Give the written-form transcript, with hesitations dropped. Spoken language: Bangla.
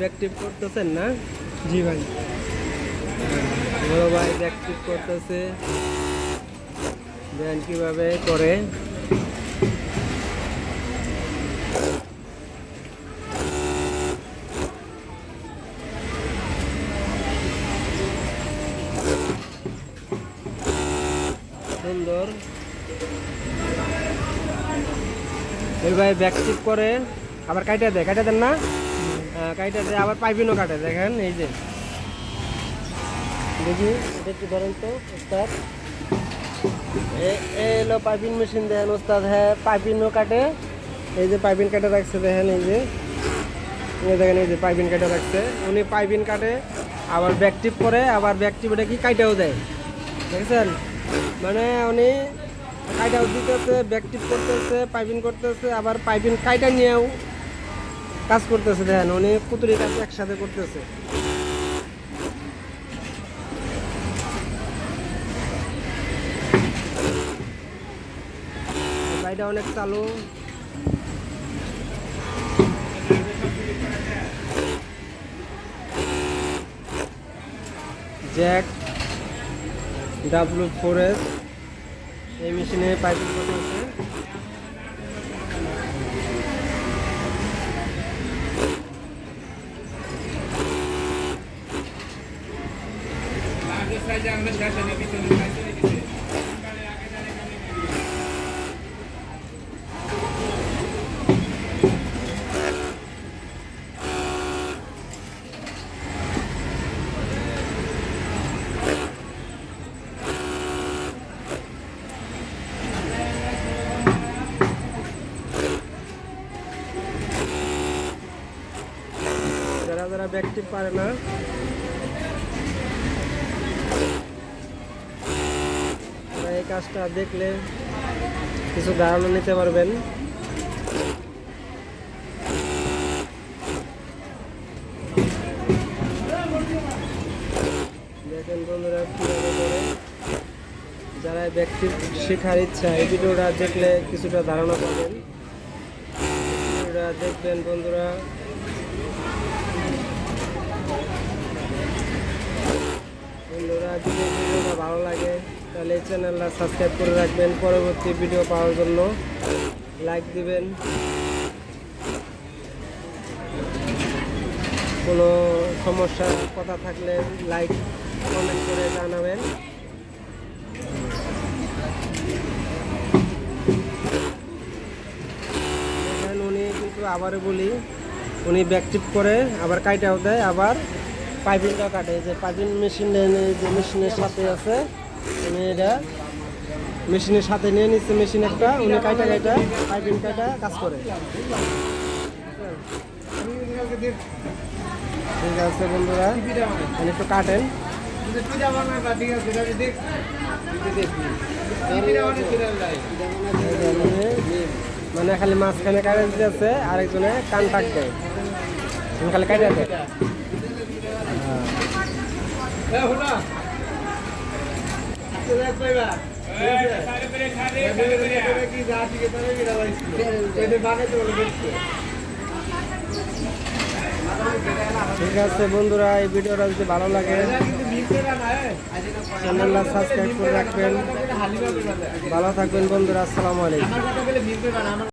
ব্যাকটিভ করতেছেন না? জি ভাই। বড় ভাই ব্যাকটিভ করতেছে, দেন কিভাবে করে। সুন্দর। এই ভাই ব্যাকটিভ করে আবার কাইটা দেয়, কাইটা দেন না? কাইটা দেয়, আবার পাইপিনও কাটে, দেখেন এই যে। দেখি এটা একটু ধরেন তো ওস্তাদ। এলো পাইপিং মেশিন, দেখেন ওস্তাদ। হ্যাঁ, পাইপিনও কাটে। এই যে পাইপিন কাটে রাখছে, দেখেন এই যে। দেখেন এই যে পাইপিন কাটে রাখছে, উনি পাইপিন কাটে আবার ব্যাকটিভ করে, আবার ব্যাকটিভ এটা কি কাইটাও দেয়, দেখেছেন? মানে উনি কাইটাও দিতেছে, ব্যাকটিভ করতেছে, পাইপিং করতেছে, আবার পাইপিং কাইটা নিয়েও কাজ করতেছে। দেখেন উনি পুতুরি কাজ একসাথে করতেছে। গাড়িটা অনেক চালু। জ্যাক W4S এই মেশিনে পাইপিং করতেছে। যারা যারা ব্যাকটিভ পারে না, তারা এই কাজটা দেখলে কিছু ধারণা নিতে পারবেন। দেখেন বন্ধুরা কীভাবে করে। যারা ব্যাকটিভ শেখার ইচ্ছা, এই ভিডিওটা দেখলে কিছুটা ধারণা পাবেন। ভিডিওটা দেখবেন বন্ধুরা। বন্ধুরা যদি ভিডিওটা ভালো লাগে তাহলে এই চ্যানেলটা সাবস্ক্রাইব করে রাখবেন, পরবর্তী ভিডিও পাওয়ার জন্য লাইক দিবেন। কোনো সমস্যা কথা থাকলে লাইক কমেন্ট করে জানাবেন। উনি কিন্তু আবারও বলি, উনি ব্যাকটিভ করে আবার কাইটাও দেয়, আবার পাইপিংটা কাটে। যে পাইপিং মেশিন যে মেশিনের সাথে আছে, উনি এটা মেশিনের সাথে নিয়ে নিচ্ছে, মেশিন একটা, উনি কাইটা পাইপিং কাইটা কাজ করে। ঠিক আছে বন্ধুরা, উনি একটু কাটেন। মানে খালি মাঝখানে কাটে দিতেছে, আরেকজনে কান টাক দেয়, খালি কাটে দেয়। ঠিক আছে বন্ধুরা, এই ভিডিওটা যদি ভালো লাগে চ্যানেলটা সাবস্ক্রাইব করে রাখবেন। ভালো থাকবেন বন্ধুরা, আসসালামু আলাইকুম।